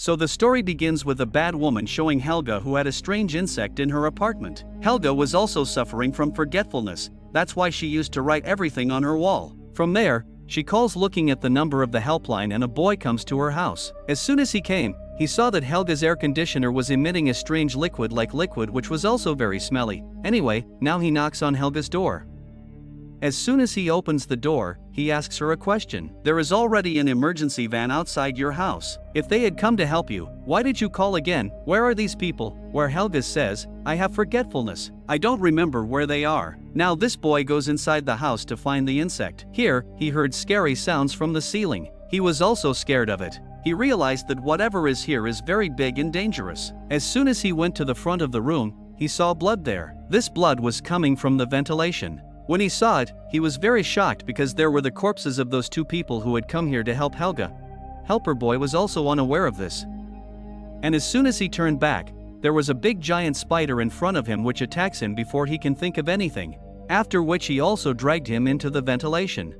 So the story begins with a bad woman showing Helga who had a strange insect in her apartment. Helga was also suffering from forgetfulness, that's why she used to write everything on her wall. From there, she calls looking at the number of the helpline and a boy comes to her house. As soon as he came, he saw that Helga's air conditioner was emitting a strange liquid-like liquid which was also very smelly. Anyway, now he knocks on Helga's door. As soon as he opens the door, he asks her a question. There is already an emergency van outside your house. If they had come to help you, why did you call again? Where are these people? Where Helga says, I have forgetfulness. I don't remember where they are. Now this boy goes inside the house to find the insect. Here, he heard scary sounds from the ceiling. He was also scared of it. He realized that whatever is here is very big and dangerous. As soon as he went to the front of the room, he saw blood there. This blood was coming from the ventilation. When he saw it, he was very shocked because there were the corpses of those two people who had come here to help Helga. Helper boy was also unaware of this. And as soon as he turned back, there was a big giant spider in front of him which attacks him before he can think of anything. After which he also dragged him into the ventilation.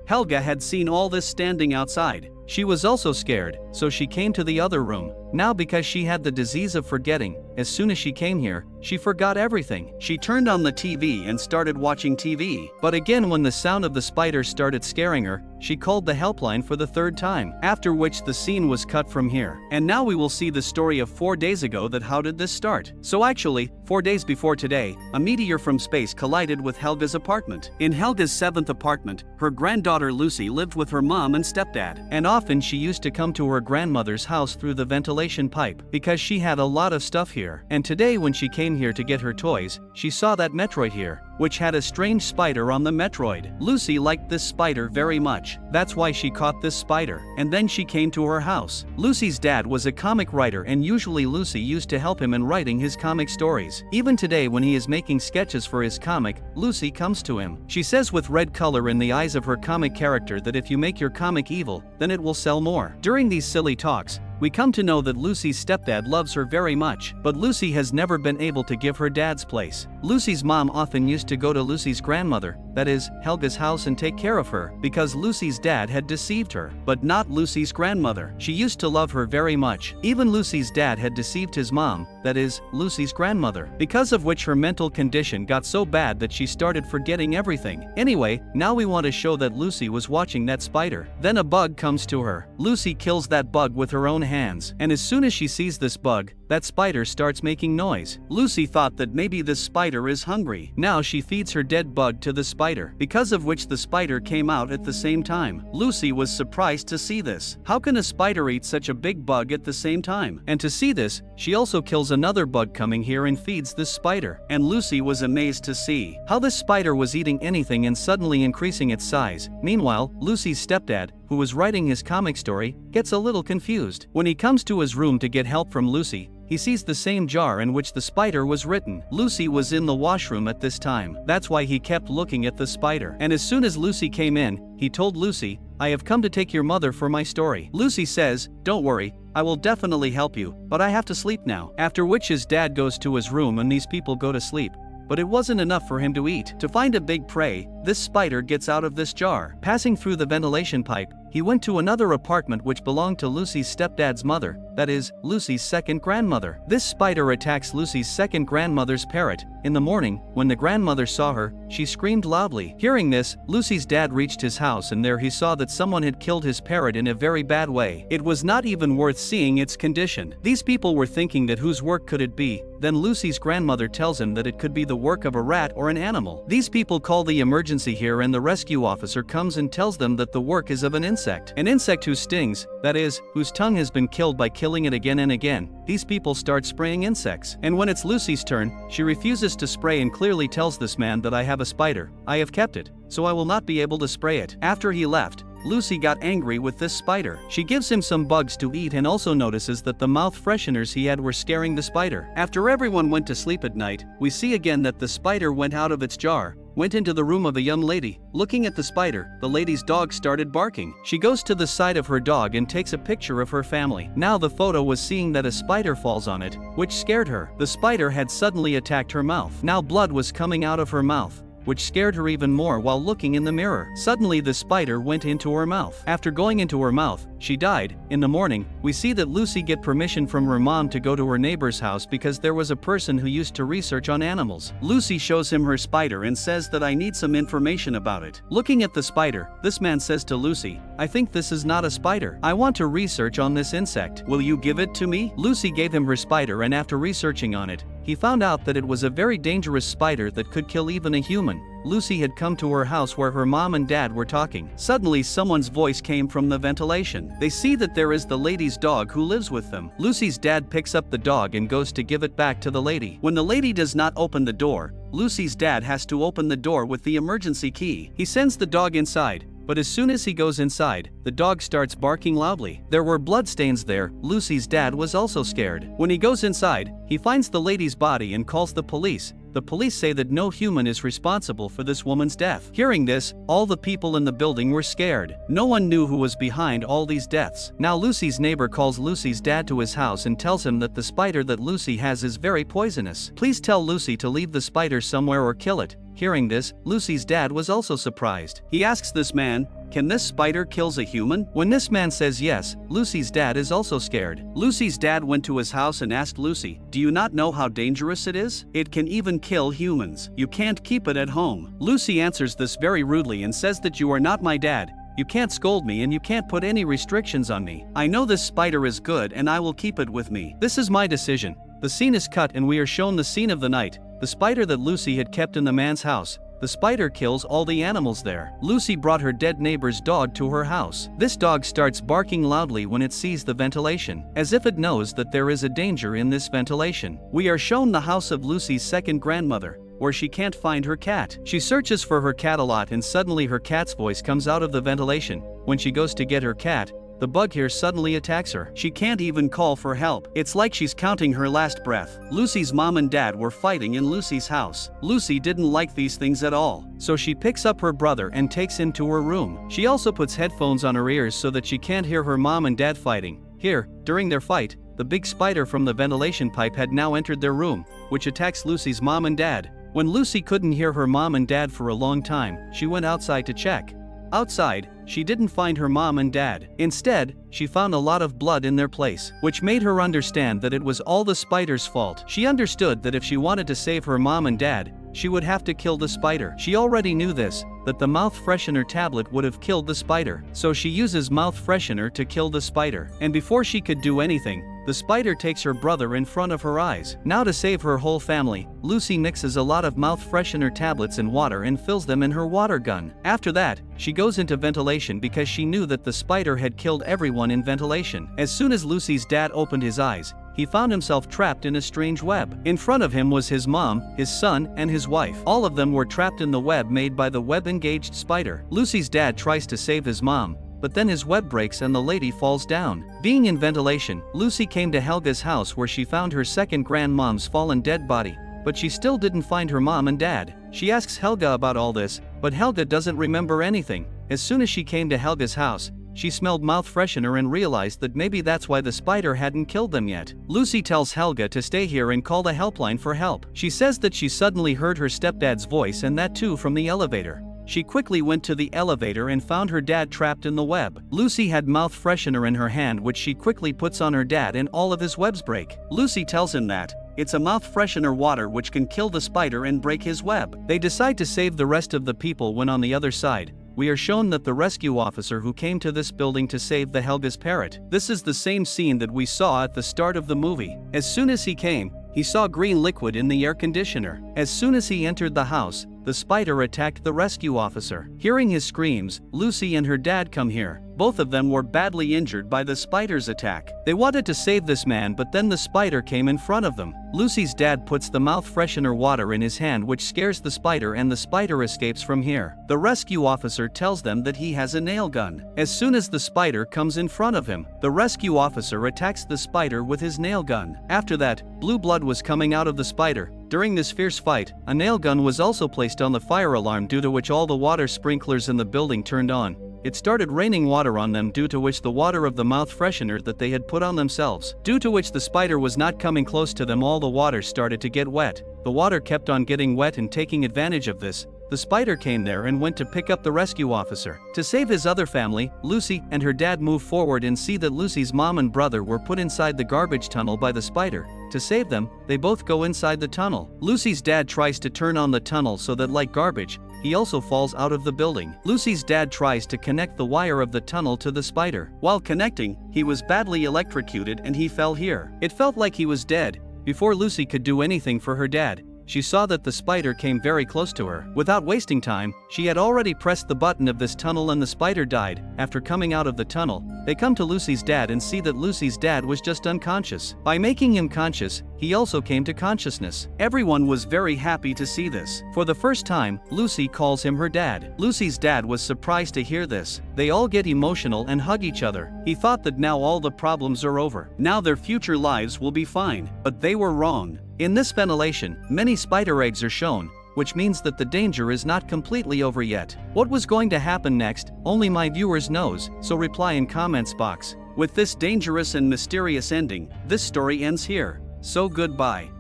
Helga had seen all this standing outside. She was also scared, so she came to the other room. Now because she had the disease of forgetting, as soon as she came here, she forgot everything. She turned on the TV and started watching TV. But again when the sound of the spider started scaring her, she called the helpline for the third time. After which the scene was cut from here. And now we will see the story of 4 days ago that how did this start. So actually, 4 days before today, a meteor from space collided with Helga's apartment. In Helga's 7th apartment, her granddaughter Lucy lived with her mom and stepdad. And often she used to come to her grandmother's house through the ventilation pipe because she had a lot of stuff here. And today when she came here to get her toys, she saw that Metroid here, which had a strange spider on the Metroid. Lucy liked this spider very much. That's why she caught this spider. And then she came to her house. Lucy's dad was a comic writer and usually Lucy used to help him in writing his comic stories. Even today when he is making sketches for his comic, Lucy comes to him. She says with red color in the eyes of her comic character that if you make your comic evil, then it will sell more. During these silly talks, we come to know that Lucy's stepdad loves her very much, but Lucy has never been able to give her dad's place. Lucy's mom often used to go to Lucy's grandmother, that is, Helga's house and take care of her, because Lucy's dad had deceived her, but not Lucy's grandmother. She used to love her very much. Even Lucy's dad had deceived his mom, that is, Lucy's grandmother, because of which her mental condition got so bad that she started forgetting everything. Anyway, now we want to show that Lucy was watching that spider. Then a bug comes to her. Lucy kills that bug with her own hands, and as soon as she sees this bug, that spider starts making noise. Lucy thought that maybe this spider is hungry. Now she feeds her dead bug to the spider, because of which the spider came out at the same time. Lucy was surprised to see this. How can a spider eat such a big bug at the same time? And to see this, she also kills another bug coming here and feeds this spider. And Lucy was amazed to see how this spider was eating anything and suddenly increasing its size. Meanwhile, Lucy's stepdad, who was writing his comic story, gets a little confused. When he comes to his room to get help from Lucy, he sees the same jar in which the spider was written. Lucy was in the washroom at this time. That's why he kept looking at the spider. And as soon as Lucy came in, he told Lucy, I have come to take your mother for my story. Lucy says, don't worry, I will definitely help you, but I have to sleep now. After which his dad goes to his room and these people go to sleep. But it wasn't enough for him to eat. To find a big prey, this spider gets out of this jar. Passing through the ventilation pipe, he went to another apartment which belonged to Lucy's stepdad's mother, that is, Lucy's second grandmother. This spider attacks Lucy's second grandmother's parrot. In the morning, when the grandmother saw her, she screamed loudly. Hearing this, Lucy's dad reached his house and there he saw that someone had killed his parrot in a very bad way. It was not even worth seeing its condition. These people were thinking that whose work could it be? Then Lucy's grandmother tells him that it could be the work of a rat or an animal. These people call the emergency here and the rescue officer comes and tells them that the work is of an insect. An insect who stings, that is, whose tongue has been killed by killing it again and again. These people start spraying insects. And when it's Lucy's turn, she refuses to spray and clearly tells this man that I have a spider. I have kept it, so I will not be able to spray it. After he left, Lucy got angry with this spider. She gives him some bugs to eat and also notices that the mouth fresheners he had were scaring the spider. After everyone went to sleep at night, we see again that the spider went out of its jar, went into the room of a young lady. Looking at the spider, the lady's dog started barking. She goes to the side of her dog and takes a picture of her family. Now the photo was seeing that a spider falls on it, which scared her. The spider had suddenly attacked her mouth. Now blood was coming out of her mouth. which scared her even more while looking in the mirror. Suddenly the spider went into her mouth. After going into her mouth, she died. In the morning, we see that Lucy get permission from her mom to go to her neighbor's house because there was a person who used to research on animals. Lucy shows him her spider and says that I need some information about it. Looking at the spider, this man says to Lucy, I think this is not a spider. I want to research on this insect. Will you give it to me? Lucy gave him her spider, and after researching on it, he found out that it was a very dangerous spider that could kill even a human. Lucy had come to her house where her mom and dad were talking. Suddenly someone's voice came from the ventilation. They see that there is the lady's dog who lives with them. Lucy's dad picks up the dog and goes to give it back to the lady. When the lady does not open the door, Lucy's dad has to open the door with the emergency key. He sends the dog inside. But as soon as he goes inside, the dog starts barking loudly. There were bloodstains there. Lucy's dad was also scared. When he goes inside, he finds the lady's body and calls the police. The police say that no human is responsible for this woman's death. Hearing this, all the people in the building were scared. No one knew who was behind all these deaths. Now Lucy's neighbor calls Lucy's dad to his house and tells him that the spider that Lucy has is very poisonous. Please tell Lucy to leave the spider somewhere or kill it. Hearing this, Lucy's dad was also surprised. He asks this man, can this spider kills a human? When this man says yes, Lucy's dad is also scared. Lucy's dad went to his house and asked Lucy, do you not know how dangerous it is? It can even kill humans. You can't keep it at home. Lucy answers this very rudely and says that you are not my dad. You can't scold me and you can't put any restrictions on me. I know this spider is good and I will keep it with me. This is my decision. The scene is cut and we are shown the scene of the night. The spider that Lucy had kept in the man's house. The spider kills all the animals there. Lucy brought her dead neighbor's dog to her house. This dog starts barking loudly when it sees the ventilation, as if it knows that there is a danger in this ventilation. We are shown the house of Lucy's second grandmother, where she can't find her cat. She searches for her cat a lot and suddenly her cat's voice comes out of the ventilation. When she goes to get her cat, the bug here suddenly attacks her. She can't even call for help. It's like she's counting her last breath. Lucy's mom and dad were fighting in Lucy's house. Lucy didn't like these things at all, so she picks up her brother and takes him to her room. She also puts headphones on her ears so that she can't hear her mom and dad fighting. Here, during their fight, the big spider from the ventilation pipe had now entered their room, which attacks Lucy's mom and dad. When Lucy couldn't hear her mom and dad for a long time, she went outside to check. Outside, she didn't find her mom and dad. Instead, she found a lot of blood in their place, which made her understand that it was all the spider's fault. She understood that if she wanted to save her mom and dad, she would have to kill the spider. She already knew this, that the mouth freshener tablet would have killed the spider. So she uses mouth freshener to kill the spider. And before she could do anything, the spider takes her brother in front of her eyes. Now to save her whole family, Lucy mixes a lot of mouth freshener tablets in water and fills them in her water gun. After that, she goes into ventilation because she knew that the spider had killed everyone in ventilation. As soon as Lucy's dad opened his eyes, he found himself trapped in a strange web. In front of him was his mom, his son, and his wife. All of them were trapped in the web made by the web-engaged spider. Lucy's dad tries to save his mom, but then his web breaks and the lady falls down. Being in ventilation, Lucy came to Helga's house where she found her second grandmom's fallen dead body, but she still didn't find her mom and dad. She asks Helga about all this, but Helga doesn't remember anything. As soon as she came to Helga's house, she smelled mouth freshener and realized that maybe that's why the spider hadn't killed them yet. Lucy tells Helga to stay here and call the helpline for help. She says that she suddenly heard her stepdad's voice and that too from the elevator. She quickly went to the elevator and found her dad trapped in the web. Lucy had mouth freshener in her hand which she quickly puts on her dad and all of his webs break. Lucy tells him that it's a mouth freshener water which can kill the spider and break his web. They decide to save the rest of the people when on the other side, we are shown that the rescue officer who came to this building to save the Helga's parrot. This is the same scene that we saw at the start of the movie. As soon as he came, he saw green liquid in the air conditioner. As soon as he entered the house, the spider attacked the rescue officer. Hearing his screams, Lucy and her dad come here. Both of them were badly injured by the spider's attack. They wanted to save this man, but then the spider came in front of them. Lucy's dad puts the mouth freshener water in his hand which scares the spider and the spider escapes from here. The rescue officer tells them that he has a nail gun. As soon as the spider comes in front of him, the rescue officer attacks the spider with his nail gun. After that, blue blood was coming out of the spider. During this fierce fight, a nail gun was also placed on the fire alarm due to which all the water sprinklers in the building turned on. It started raining water on them due to which the water of the mouth freshener that they had put on themselves. Due to which the spider was not coming close to them, all the water started to get wet. The water kept on getting wet and taking advantage of this, the spider came there and went to pick up the rescue officer. To save his other family, Lucy and her dad move forward and see that Lucy's mom and brother were put inside the garbage tunnel by the spider. To save them, they both go inside the tunnel. Lucy's dad tries to turn on the tunnel so that, like garbage, he also falls out of the building. Lucy's dad tries to connect the wire of the tunnel to the spider. While connecting, he was badly electrocuted and he fell here. It felt like he was dead. Before Lucy could do anything for her dad, she saw that the spider came very close to her. Without wasting time, she had already pressed the button of this tunnel and the spider died. After coming out of the tunnel, they come to Lucy's dad and see that Lucy's dad was just unconscious. By making him conscious, he also came to consciousness. Everyone was very happy to see this. For the first time, Lucy calls him her dad. Lucy's dad was surprised to hear this. They all get emotional and hug each other. He thought that now all the problems are over. Now their future lives will be fine. But they were wrong. In this ventilation, many spider eggs are shown, which means that the danger is not completely over yet. What was going to happen next, only my viewers knows, so reply in comments box. With this dangerous and mysterious ending, this story ends here. So goodbye.